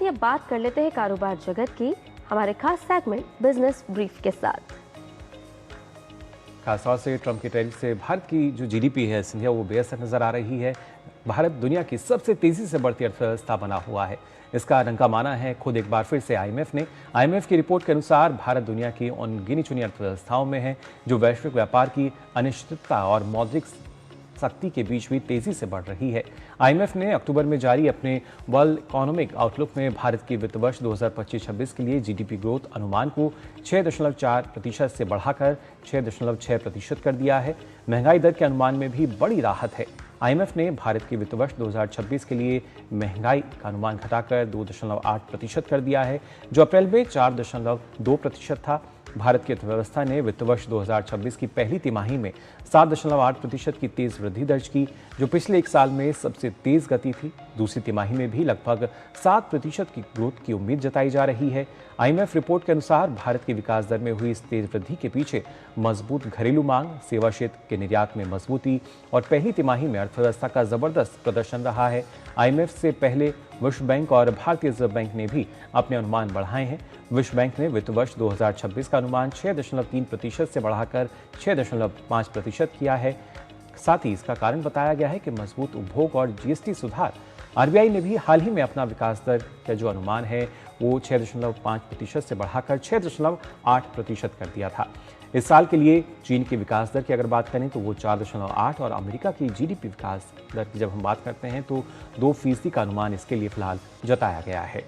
चलिए बात कर लेते हैं कारोबार जगत की हमारे खास सेगमेंट बिजनेस ब्रीफ के साथ। खासतौर से ट्रंप की टैरिफ से भारत की जो जीडीपी है संध्या वो बेअसर नजर आ रही है। भारत दुनिया की सबसे तेजी से बढ़ती अर्थव्यवस्था बना हुआ है। इसका रंगा माना है खुद एक बार फिर से आईएमएफ ने। आईएमएफ की रिपोर्ट के अनुसार भारत दुनिया की उन गिनी चुनी अर्थव्यवस्थाओं में है जो वैश्विक व्यापार की अनिश्चितता और मौद्रिक सख्ती के बीच भी तेजी से बढ़ रही है। आईएमएफ ने अक्टूबर में जारी अपने वर्ल्ड इकोनॉमिक आउटलुक में भारत की वित्त वर्ष 2025-26 के लिए जीडीपी ग्रोथ अनुमान को 6.4% से बढ़ाकर 6.6% कर दिया है। महंगाई दर के अनुमान में भी बड़ी राहत है। आईएमएफ ने भारत की वित्त वर्ष 2026 के लिए महंगाई का अनुमान घटाकर 2.8% कर दिया है, जो अप्रैल में 4.2% था। भारत की अर्थव्यवस्था ने वित्त वर्ष 2026 की पहली तिमाही में 7.8% की तेज वृद्धि दर्ज की, जो पिछले एक साल में सबसे तेज गति थी। दूसरी तिमाही में भी लगभग 7% की ग्रोथ की उम्मीद जताई जा रही है। आईएमएफ रिपोर्ट के अनुसार भारत की विकास दर में हुई इस तेज वृद्धि के पीछे मजबूत घरेलू मांग, सेवा क्षेत्र के निर्यात में मजबूती और पहली तिमाही में अर्थव्यवस्था का जबरदस्त प्रदर्शन रहा है। आईएमएफ से पहले विश्व बैंक और भारतीय रिजर्व बैंक ने भी अपने अनुमान बढ़ाए हैं। विश्व बैंक ने वित्त वर्ष 2026 का अनुमान 6.3% से बढ़ाकर 6.5% किया है। साथ ही इसका कारण बताया गया है कि मजबूत उपभोग और जीएसटी सुधार। आरबीआई ने भी हाल ही में अपना विकास दर का जो अनुमान है वो 6.5% से बढ़ाकर 6.8% कर दिया था। इस साल के लिए चीन की विकास दर की अगर बात करें तो वो 4.8 और अमेरिका की जीडीपी विकास दर की जब हम बात करते हैं तो 2% का अनुमान इसके लिए फिलहाल जताया गया है।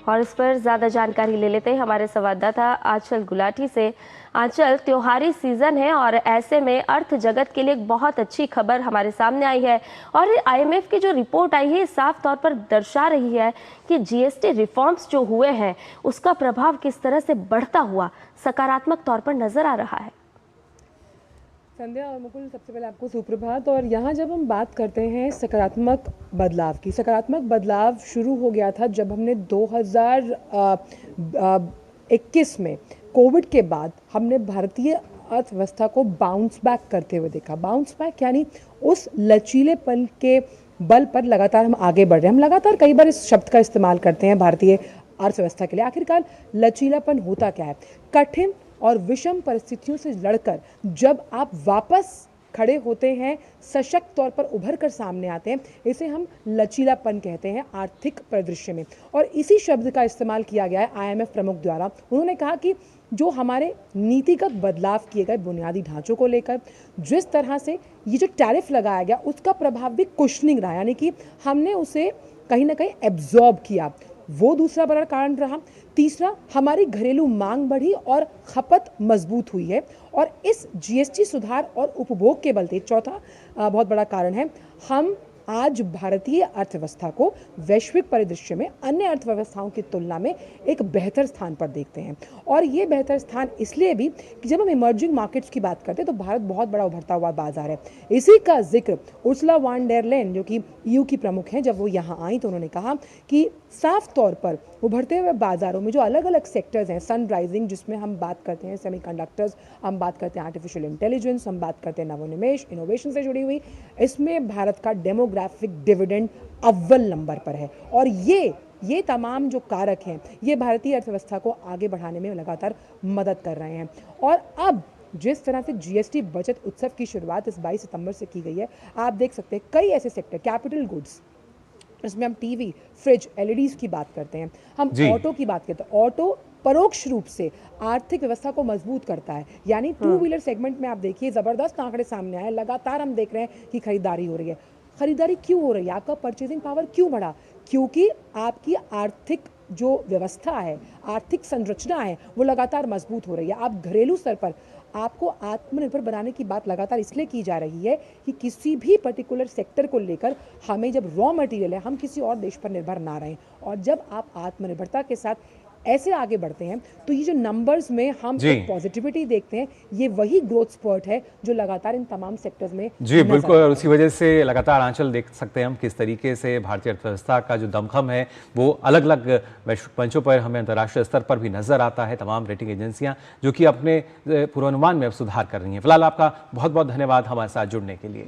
और इस पर ज्यादा जानकारी ले लेते हैं हमारे संवाददाता आंचल गुलाटी से। आंचल, त्योहारी सीजन है और ऐसे में अर्थ जगत के लिए एक बहुत अच्छी खबर हमारे सामने आई है और आईएमएफ की जो रिपोर्ट आई है साफ तौर पर दर्शा रही है कि जीएसटी रिफॉर्म्स जो हुए हैं उसका प्रभाव किस तरह से बढ़ता हुआ सकारात्मक तौर पर नजर आ रहा है। संध्या और मुकुल, सबसे पहले आपको सुप्रभात। और यहाँ जब हम बात करते हैं सकारात्मक बदलाव की, सकारात्मक बदलाव शुरू हो गया था जब हमने 2021 में कोविड के बाद हमने भारतीय अर्थव्यवस्था को बाउंस बैक करते हुए देखा। बाउंस बैक यानी उस लचीलेपन के बल पर लगातार हम आगे बढ़ रहे हैं। हम लगातार कई बार इस शब्द का इस्तेमाल करते हैं भारतीय अर्थव्यवस्था के लिए। आखिरकार लचीलापन होता क्या है? कठिन और विषम परिस्थितियों से लड़कर जब आप वापस खड़े होते हैं, सशक्त तौर पर उभर कर सामने आते हैं, इसे हम लचीलापन कहते हैं आर्थिक परिदृश्य में। और इसी शब्द का इस्तेमाल किया गया है आईएमएफ प्रमुख द्वारा। उन्होंने कहा कि जो हमारे नीतिगत बदलाव किए गए बुनियादी ढांचों को लेकर, जिस तरह से ये जो टैरिफ लगाया गया उसका प्रभाव भी कुशनिंग रहा, यानी कि हमने उसे कहीं ना कहीं एब्जॉर्ब किया, वो दूसरा बड़ा कारण रहा। तीसरा, हमारी घरेलू मांग बढ़ी और खपत मजबूत हुई है और इस जीएसटी सुधार और उपभोग के बलते चौथा बहुत बड़ा कारण है, हम आज भारतीय अर्थव्यवस्था को वैश्विक परिदृश्य में अन्य अर्थव्यवस्थाओं की तुलना में एक बेहतर स्थान पर देखते हैं। और ये बेहतर स्थान इसलिए भी कि जब हम इमर्जिंग मार्केट्स की बात करते हैं तो भारत बहुत बड़ा उभरता हुआ बाजार है। इसी का जिक्र उर्सुला वॉन डेर लेyen जो कि ईयू की प्रमुख हैं, जब वो यहाँ आई तो उन्होंने कहा कि साफ तौर पर उभरते हुए बाजारों में जो अलग अलग सेक्टर्स हैं, सनराइजिंग जिसमें हम बात करते हैं सेमीकंडक्टर्स, हम बात करते हैं आर्टिफिशियल इंटेलिजेंस, हम बात करते हैं नवोन्मेष, इनोवेशन से जुड़ी हुई, इसमें भारत का डेमोग्राफिक डिविडेंड अव्वल नंबर पर है। और ये तमाम जो कारक हैं ये भारतीय अर्थव्यवस्था को आगे बढ़ाने में लगातार मदद कर रहे हैं। और अब जिस तरह से जीएसटी बचत उत्सव की शुरुआत इस 22 सितंबर से की गई है, आप देख सकते हैं कई ऐसे सेक्टर, कैपिटल गुड्स, इसमें हम टीवी, फ्रिज, एलईडीज की बात करते हैं, हम ऑटो की बात करते हैं। ऑटो परोक्ष रूप से आर्थिक व्यवस्था को मजबूत करता है, यानी टू व्हीलर सेगमेंट में आप देखिए जबरदस्त आंकड़े सामने आए, लगातार हम देख रहे हैं कि खरीदारी हो रही है। खरीदारी क्यों हो रही है? आपका परचेजिंग पावर क्यों बढ़ा? क्योंकि आपकी आर्थिक जो व्यवस्था है, आर्थिक संरचना है, वो लगातार मजबूत हो रही है। आप घरेलू स्तर पर आपको आत्मनिर्भर बनाने की बात लगातार इसलिए की जा रही है कि किसी भी पर्टिकुलर सेक्टर को लेकर हमें जब रॉ मटेरियल है हम किसी और देश पर निर्भर ना रहें। और जब आप आत्मनिर्भरता के साथ ऐसे आगे बढ़ते हैं तो ये जो नंबर्स में हम एक पॉजिटिविटी देखते हैं, ये वही ग्रोथ स्पर्ट है जो लगातार इन तमाम सेक्टर्स में जी बिल्कुल। और उसी वजह से लगातार आंचल देख सकते हैं हम किस तरीके से भारतीय अर्थव्यवस्था का जो दमखम है वो अलग अलग वैश्विक मंचों पर हमें अंतर्राष्ट्रीय स्तर पर भी नजर आता है। तमाम रेटिंग एजेंसियां जो कि अपने पूर्वानुमान में अब सुधार कर रही हैं। फिलहाल आपका बहुत बहुत धन्यवाद हमारे साथ जुड़ने के लिए।